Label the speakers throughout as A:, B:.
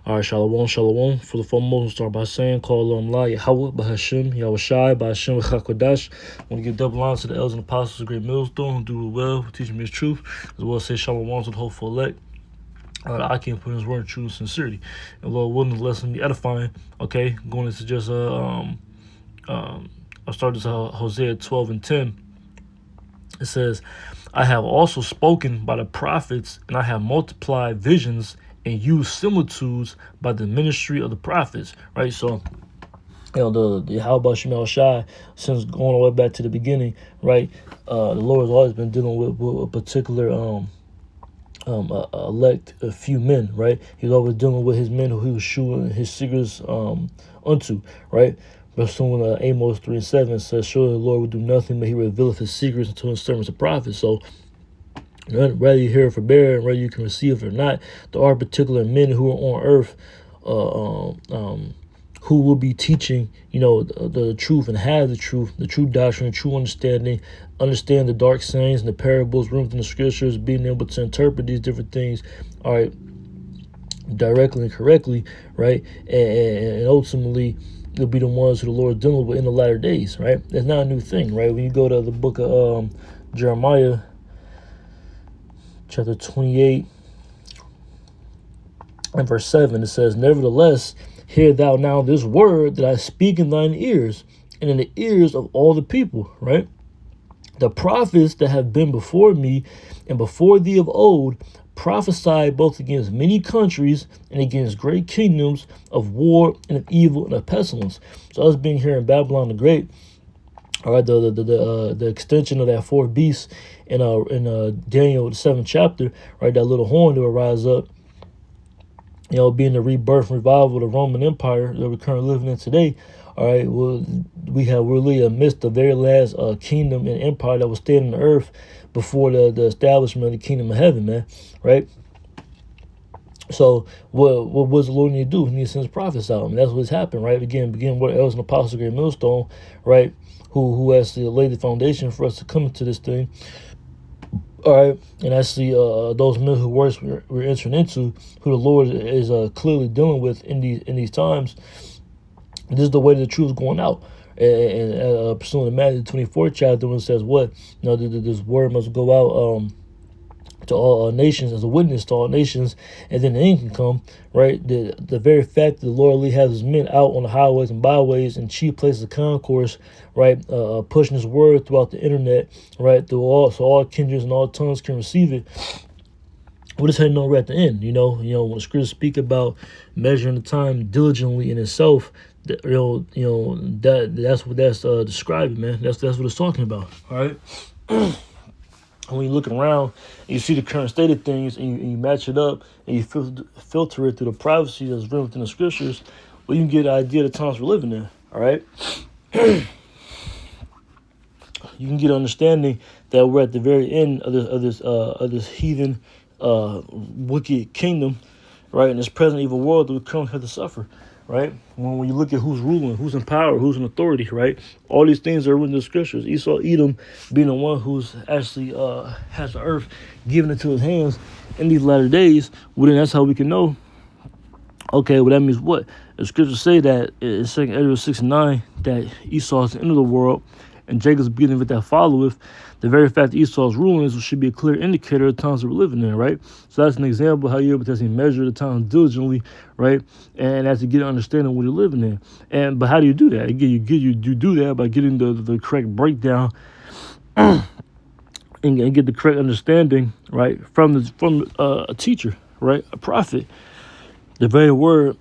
A: All right, shalom, shalom. For the foremost, we'll start by saying, call Allah, Yahweh, Bahashim, Yahushai, Bahashim, Chakodash. I want to give double honor to the elders and apostles of the great millstone who do it well, who teach me his truth, as well as say shalom to the hopeful elect. I can't put in his word in true sincerity. And Lord willing, the lesson be edifying. Okay, going into just I'll start this Hosea 12:10. It says, I have also spoken by the prophets, and I have multiplied visions and used similitudes by the ministry of the prophets. Right, so the how about Shemal Shai, since going all the way back to the beginning, right? The Lord has always been dealing with a particular elect a few men, right? He's always dealing with his men who he was showing his secrets unto, right? But soon Amos 3:7 says, surely the Lord will do nothing, but he revealeth his secrets unto his servants the prophets. So whether you hear it for bear and whether you can receive it or not, there are particular men who are on earth who will be teaching, the truth and have the true doctrine, the true understanding, understand the dark sayings and the parables roomed in the scriptures, being able to interpret these different things, all right, directly and correctly, right? And ultimately, they'll be the ones who the Lord is dealing with in the latter days, right? That's not a new thing, right? When you go to the book of Jeremiah, chapter 28 and verse 7, it says, nevertheless, hear thou now this word that I speak in thine ears and in the ears of all the people, right? The prophets that have been before me and before thee of old prophesied both against many countries and against great kingdoms of war and of evil and of pestilence. So us being here in Babylon the Great, all right, the extension of that fourth beast in Daniel the 7th chapter, right, that little horn that will rise up, being the rebirth and revival of the Roman Empire that we're currently living in today. All right, well, we have really amidst the very last kingdom and empire that was standing on the earth before the establishment of the kingdom of heaven, man, right? So what was the Lord need to do? He needs to send his prophets out. I mean, that's what's happened, right? Begin what else an apostle, great millstone, right? Who has to lay the foundation for us to come into this thing. All right, and actually, those men who we're entering into, who the Lord is clearly dealing with in these times. This is the way the truth is going out. And pursuing the Matthew 24 chapter, when it says what, this word must go out to all nations as a witness to all nations, and then the end can come, right? The very fact that the Lord has his men out on the highways and byways and chief places of concourse, right, pushing his word throughout the internet, right, so all kindreds and all tongues can receive it. We're just heading over at the end, when the scriptures speak about measuring the time diligently in itself, that's what that's describing, man. That's what it's talking about, all right? When you look around and you see the current state of things and you match it up and you filter it through the prophecy that's written within the scriptures, well, you can get an idea of the times we're living in, all right? You can get an understanding that we're at the very end of this heathen, wicked kingdom, right? In this present evil world that we currently have to suffer, right? When you look at who's ruling, who's in power, who's in authority, right? All these things are in the scriptures. Esau, Edom being the one who's actually has the earth given into his hands in these latter days. Well, then that's how we can know. Okay, well, that means what? The scriptures say that in 2 Ezra 6:9 that Esau is the end of the world and Jacob's beginning with that followeth. The very fact that Esau's ruling should be a clear indicator of the times that we're living in, right? So that's an example of how you're able to measure the times diligently, right? And as to get an understanding of what you're living in. But how do you do that? Again, you do that by getting the correct breakdown and get the correct understanding, right, from a teacher, right, a prophet. The very word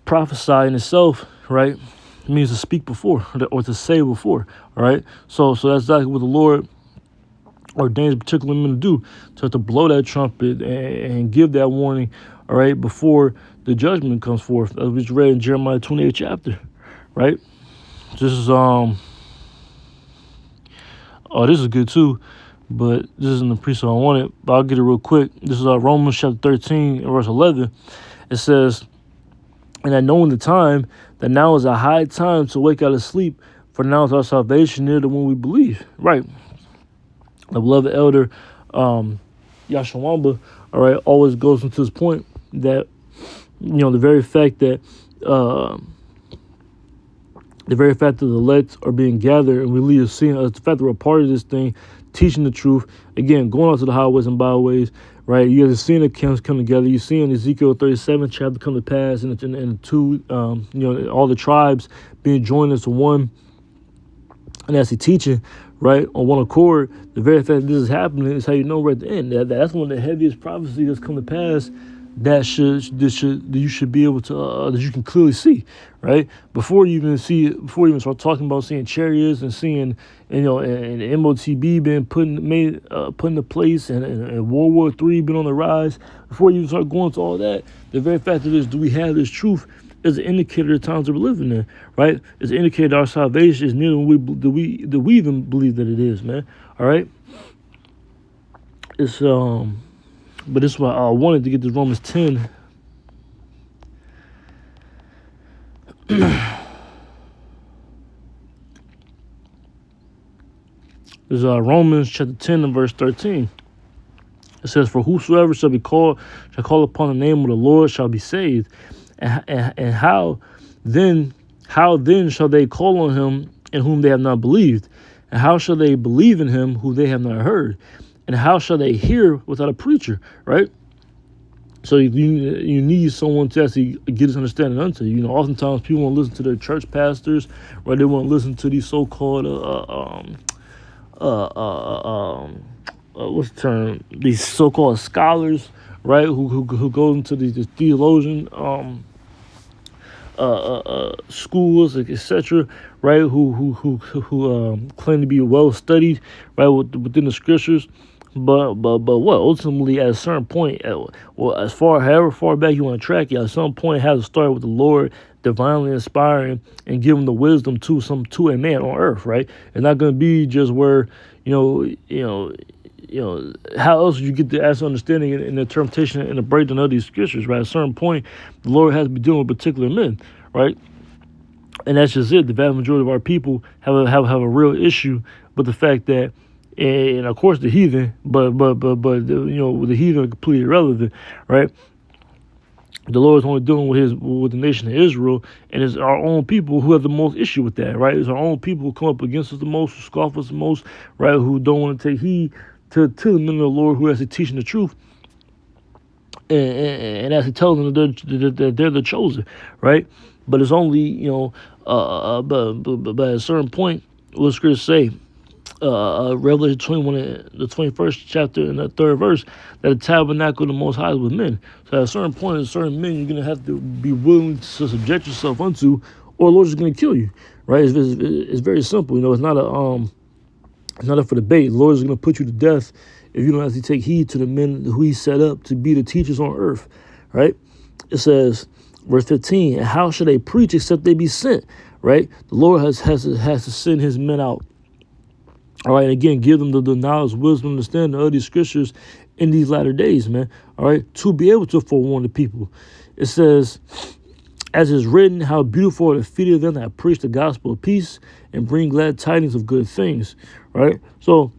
A: prophesy in itself, right, means to speak before or to say before, all right? So that's exactly what the Lord ordains particular men to do, to blow that trumpet and give that warning, all right, before the judgment comes forth, as we read in Jeremiah 28 chapter, right? This is this is good too, but this isn't the priest I wanted, but I'll get it real quick. This is Romans chapter 13 verse 11. It says, and I know in the time that now is a high time to wake out of sleep, for now is our salvation near the one we believe. Right. The beloved elder Yashawamba, all right, always goes into this point that The very fact that the elect are being gathered and we lead seeing the fact that we're a part of this thing, teaching the truth, again, going out to the highways and byways, right? You guys are seeing the camps come together. You're seeing Ezekiel 37 chapter come to pass, and the two, all the tribes being joined as one, and as he teaching, right, on one accord. The very fact that this is happening is how you know right at the end. That's one of the heaviest prophecies that's come to pass that you should be able to that you can clearly see, right? Before you even start talking about seeing chariots and seeing and MOTB being put into place, and World War III being on the rise. Before you even start going to all that, the very fact that do we have this truth is an indicator of the times that we're living in, right? It's an indicator that our salvation is near than we even believe that it is, man. All right. It's but this is why I wanted to get to Romans 10. There's Romans chapter 10 and verse 13. It says, "For whosoever shall call upon the name of the Lord shall be saved. And how then shall they call on him in whom they have not believed? And how shall they believe in him who they have not heard? And how shall they hear without a preacher?" Right? So you need someone to actually get this understanding unto you. Oftentimes people want to listen to their church pastors, right? They want to listen to these so-called what's the term? These so-called scholars, right? Who go into the theologian schools, etc., right? Who claim to be well studied, right, within the scriptures. But what ultimately at a certain point, however far back you want to track it, at some point it has to start with the Lord divinely inspiring and giving the wisdom to a man on earth, right? It's not going to be just where how else would you get the actual understanding and the interpretation and the breakdown of these scriptures, right? At a certain point, the Lord has to be dealing with particular men, right? And that's just it. The vast majority of our people have a real issue with the fact that, and of course the heathen, but the heathen are completely irrelevant, right? The Lord is only dealing with the nation of Israel, and it's our own people who have the most issue with that, right? It's our own people who come up against us the most, who scoff us the most, right? Who don't want to take heed to the men of the Lord who are actually teaching the truth, and actually telling them that they're the chosen, right? But it's only but at a certain point, what scriptures say, Revelation 21, the 21st chapter and the 3rd verse, that the tabernacle of the Most High is with men. So at a certain point, certain men you're going to have to be willing to subject yourself unto, or the Lord is going to kill you, right? It's very simple. It's not up for debate. The Lord is going to put you to death if you don't actually take heed to the men who He set up to be the teachers on earth, right? It says, verse 15, "And how shall they preach except they be sent?" Right? The Lord has to send His men out. All right, and again, give them the knowledge, wisdom, understanding of these scriptures in these latter days, man. All right, to be able to forewarn the people. It says, "As is written, how beautiful are the feet of them that preach the gospel of peace and bring glad tidings of good things." Right? So,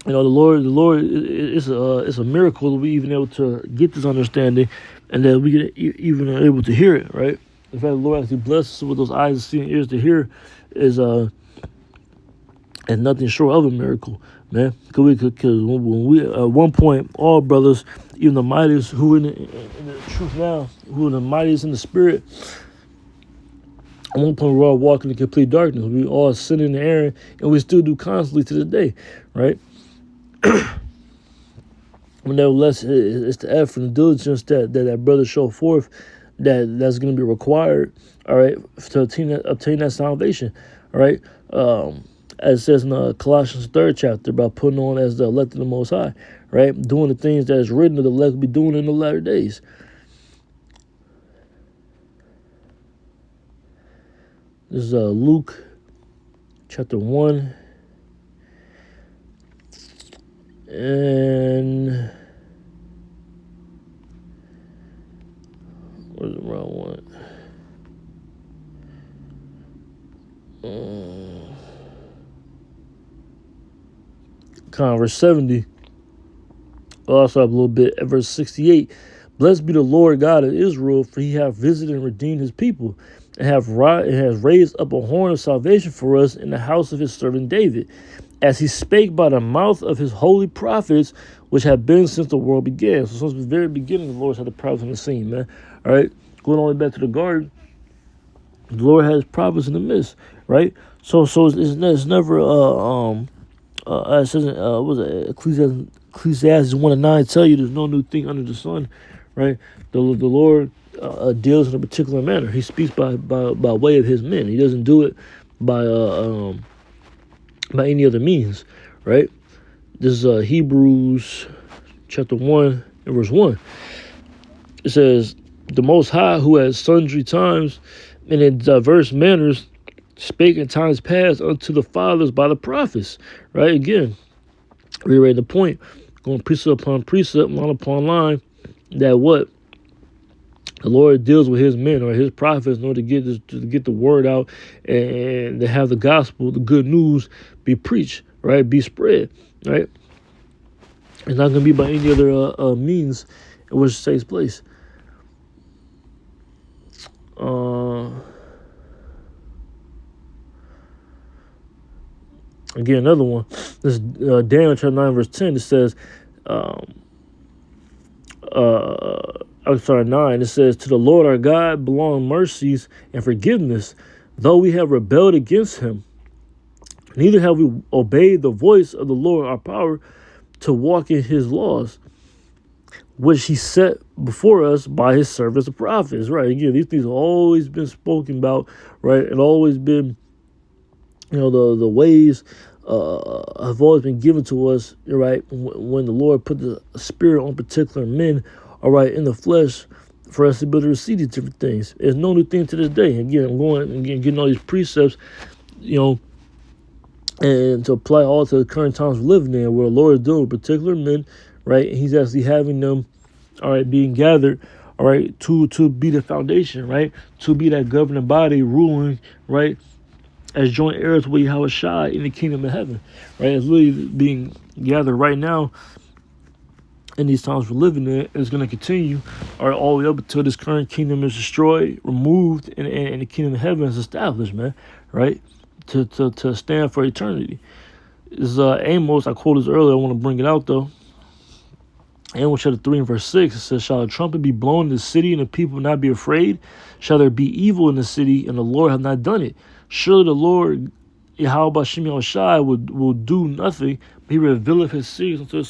A: the Lord, it's a miracle that we even able to get this understanding, and that we get even able to hear it. Right? The fact the Lord actually blesses us with those eyes to see and ears to hear is and nothing short of a miracle, man. Because when we at one point, all brothers, even the mightiest who in the truth now, who are the mightiest in the spirit, at one point we're all walking in complete darkness. We all sin in the air, and we still do constantly to this day, right? But nevertheless, it's the effort and diligence that brother show forth that's going to be required, all right, to obtain that salvation, all right. As it says in Colossians 3rd chapter, about putting on as the elect of the Most High, right? Doing the things that is written that the elect will be doing in the latter days. This is Luke chapter 1. And where's the wrong one? Verse 70. Also up a little bit at verse 68. Blessed be the Lord God of Israel, for he hath visited and redeemed his people, and has raised up a horn of salvation for us in the house of his servant David, as he spake by the mouth of his holy prophets, which have been since the world began. So since the very beginning, the Lord's had the prophets on the scene, man. All right, going all the way back to the garden, the Lord has prophets in the midst, right? So it's never it says was it Ecclesiastes 1:9 tell you there's no new thing under the sun, right? The Lord deals in a particular manner. He speaks by way of his men. He doesn't do it by any other means, right? This is Hebrews chapter 1 and verse 1. It says, the Most High, who has sundry times and in diverse manners spake in times past unto the fathers by the prophets, right? Again, reiterating the point, going precept upon precept, line upon line, that what the Lord deals with his men or his prophets in order to get the word out and to have the gospel, the good news, be preached, right? Be spread, right? It's not going to be by any other means in which it takes place. Again, another one. This is Daniel chapter 9 verse 10. It says, I'm sorry, 9. It says, to the Lord our God belong mercies and forgiveness, though we have rebelled against him. Neither have we obeyed the voice of the Lord our power to walk in his laws, which he set before us by his servants the prophets. Right. Again, these things have always been spoken about, right? And always been, the ways have always been given to us, right? When the Lord put the spirit on particular men, all right, in the flesh, for us to be able to receive these different things. There's no new thing to this day. Again, I'm going getting all these precepts, and to apply all to the current times we're living in, where the Lord is dealing with particular men, right? And he's actually having them, all right, being gathered, all right, to be the foundation, right? To be that governing body ruling, right? As joint heirs with Yahweh Shai in the kingdom of heaven, right? It's literally being gathered right now in these times we're living in. It's going to continue, all the way up until this current kingdom is destroyed, removed, and the kingdom of heaven is established, man, right? To stand for eternity. This is Amos. I quoted this earlier. I want to bring it out, though. Amos chapter 3 and verse 6, it says, shall a trumpet be blown in the city and the people not be afraid? Shall there be evil in the city and the Lord have not done it? Surely the Lord, Yahweh Bashim Shai, will do nothing, but he revealeth his secrets unto his